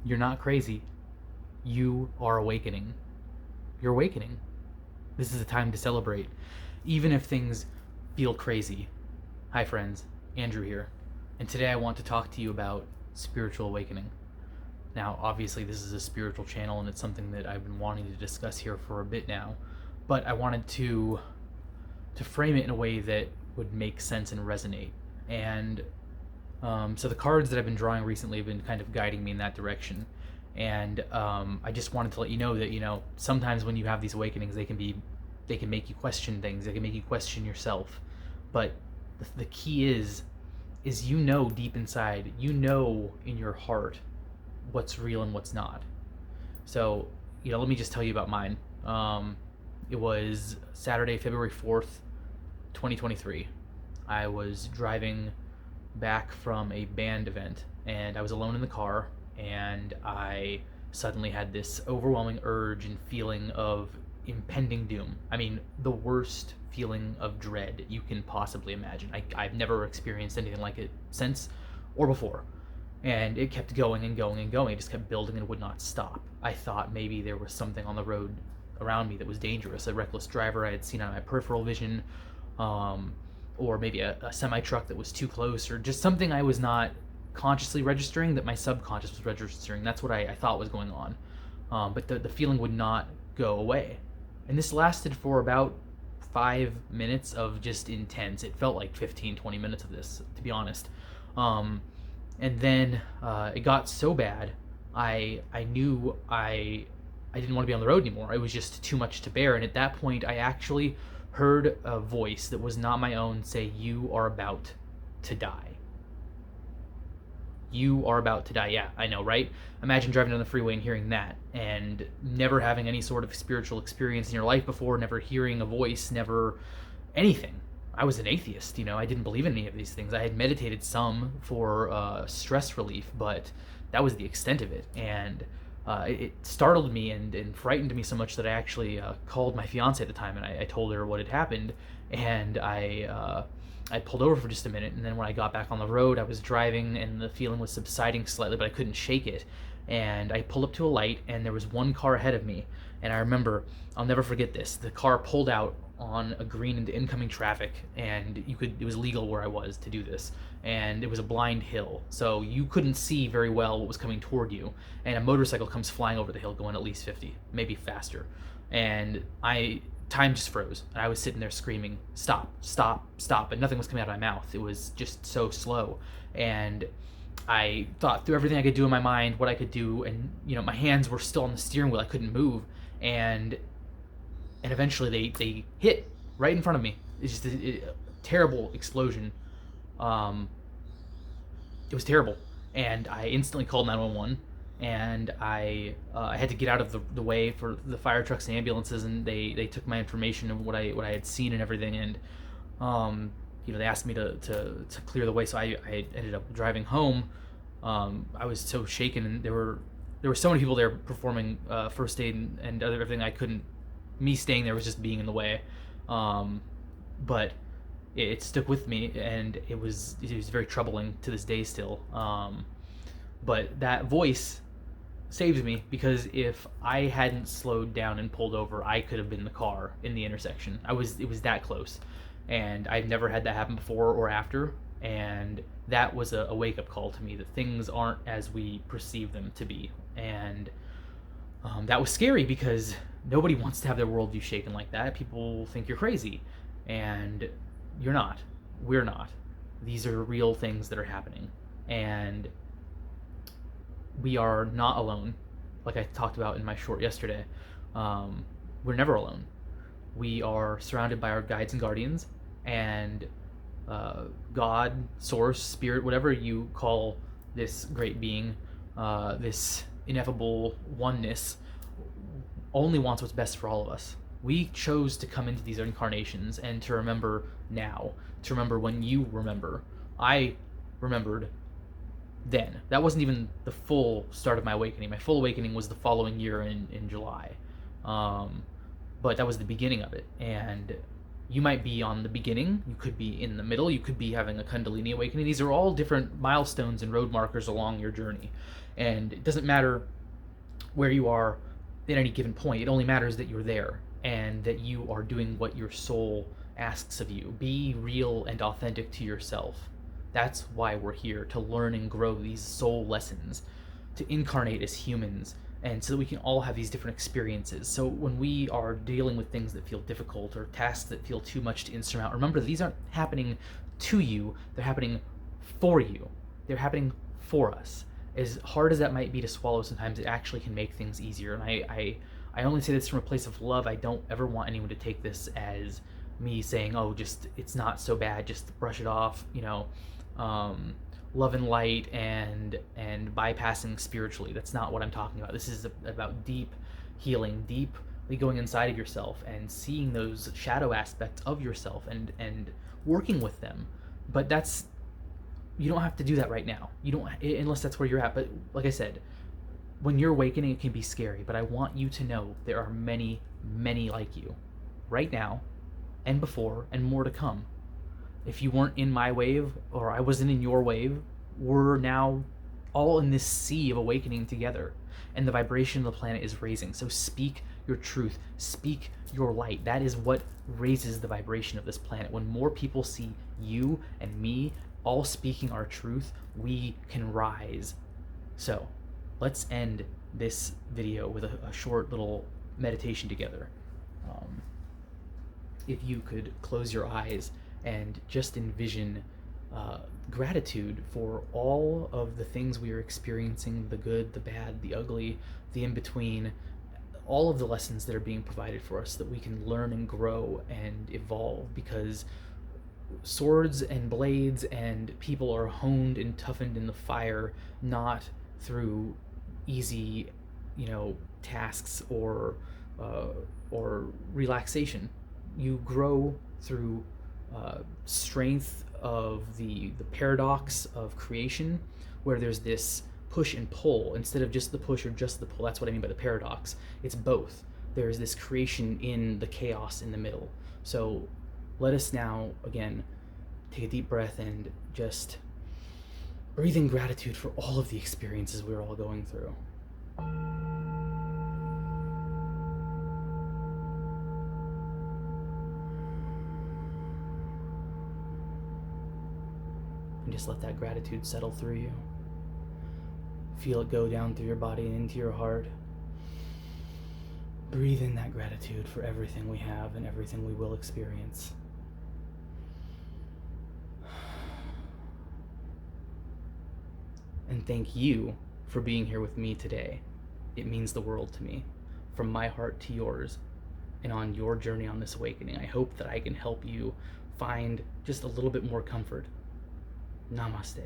You're not crazy. You are awakening. You're awakening. This is a time to celebrate, even if things feel crazy. Hi, friends. Andrew here. And today I want to talk to you about spiritual awakening. Now, obviously, this is a spiritual channel, and it's something that I've been wanting to discuss here for a bit now. But I wanted to frame it in a way that would make sense and resonate. And so the cards that I've been drawing recently have been kind of guiding me in that direction. And I just wanted to let you know that sometimes when you have these awakenings, they can make you question things. They can make you question yourself. But the key is deep inside, in your heart what's real and what's not. So let me just tell you about mine. It was Saturday, February 4th, 2023. I was driving back from a band event, and I was alone in the car, and I suddenly had this overwhelming urge and feeling of impending doom. I mean, the worst feeling of dread you can possibly imagine. I've never experienced anything like it since or before. And it kept going and going and going. It just kept building and would not stop. I thought maybe there was something on the road around me that was dangerous, a reckless driver I had seen on my peripheral vision, or maybe a semi-truck that was too close, or just something I was not consciously registering that my subconscious was registering. That's what I thought was going on. But the feeling would not go away. And this lasted for about 5 minutes of just intense. It felt like 15, 20 minutes of this, to be honest. And then it got so bad, I knew I didn't want to be on the road anymore. It was just too much to bear. And at that point, I actually heard a voice that was not my own say, "You are about to die. You are about to die." Yeah, I know, right? Imagine driving down the freeway and hearing that, and never having any sort of spiritual experience in your life before, never hearing a voice, never anything. I was an atheist, I didn't believe in any of these things. I had meditated some for stress relief, but that was the extent of it. And it startled me and frightened me so much that I actually called my fiance at the time, and I told her what had happened. And I pulled over for just a minute, and then when I got back on the road, I was driving, and the feeling was subsiding slightly, but I couldn't shake it. And I pulled up to a light, and there was one car ahead of me. And I remember, I'll never forget this. The car pulled out on a green into incoming traffic, and it was legal where I was to do this, and it was a blind hill, so you couldn't see very well what was coming toward you, and a motorcycle comes flying over the hill going at least 50, maybe faster, and time just froze, and I was sitting there screaming, "Stop, stop, stop," and nothing was coming out of my mouth. It was just so slow, and I thought through everything I could do in my mind, what I could do, and my hands were still on the steering wheel. I couldn't move, and eventually they hit right in front of me. It's just a terrible explosion. It was terrible, and I instantly called 911, and I had to get out of the way for the fire trucks and ambulances, and they took my information and what I had seen and everything, and they asked me to clear the way, so I ended up driving home. I was so shaken, and there were so many people there performing first aid and everything. Me staying there was just being in the way, but it stuck with me, and it was very troubling to this day still. But that voice saved me, because if I hadn't slowed down and pulled over, I could have been the car in the intersection. It was that close, and I've never had that happen before or after, and that was a wake-up call to me that things aren't as we perceive them to be. And that was scary, because nobody wants to have their worldview shaken like that. People think you're crazy, and you're not. We're not. These are real things that are happening, and we are not alone. Like I talked about in my short yesterday, we're never alone. We are surrounded by our guides and guardians, and God, source, spirit, whatever you call this great being, this ineffable oneness, only wants what's best for all of us. We chose to come into these incarnations and to remember now, to remember when you remember. I remembered then. That wasn't even the full start of my awakening. My full awakening was the following year in July. But that was the beginning of it. And You might be on the beginning, you could be in the middle, you could be having a Kundalini awakening. These are all different milestones and road markers along your journey. And it doesn't matter where you are at any given point. It only matters that you're there and that you are doing what your soul asks of you. Be real and authentic to yourself. That's why we're here, to learn and grow these soul lessons, to incarnate as humans, and so that we can all have these different experiences. So when we are dealing with things that feel difficult or tasks that feel too much to insurmount, remember these aren't happening to you, they're happening for you. They're happening for us. As hard as that might be to swallow sometimes, it actually can make things easier. And I only say this from a place of love. I don't ever want anyone to take this as me saying, oh, just, it's not so bad, just brush it off, love and light and bypassing spiritually. That's not what I'm talking about. This is about deep healing, deeply going inside of yourself and seeing those shadow aspects of yourself and working with them. But you don't have to do that right now. You don't, unless that's where you're at. But like I said, when you're awakening, it can be scary. But I want you to know there are many, many like you right now and before and more to come. If you weren't in my wave or I wasn't in your wave, we're now all in this sea of awakening together. And the vibration of the planet is raising. So speak your truth. Speak your light. That is what raises the vibration of this planet. When more people see you and me all speaking our truth, we can rise. So let's end this video with a short little meditation together. If you could close your eyes and just envision gratitude for all of the things we are experiencing, the good, the bad, the ugly, the in-between, all of the lessons that are being provided for us, that we can learn and grow and evolve, because swords and blades and people are honed and toughened in the fire, not through easy, tasks or relaxation. You grow through strength of the paradox of creation, where there's this push and pull instead of just the push or just the pull. That's what I mean by the paradox. It's both. There's this creation in the chaos in the middle. So let us now, again, take a deep breath and just breathe in gratitude for all of the experiences we're all going through. And just let that gratitude settle through you. Feel it go down through your body and into your heart. Breathe in that gratitude for everything we have and everything we will experience. And thank you for being here with me today. It means the world to me. From my heart to yours, and on your journey on this awakening, I hope that I can help you find just a little bit more comfort. Namaste.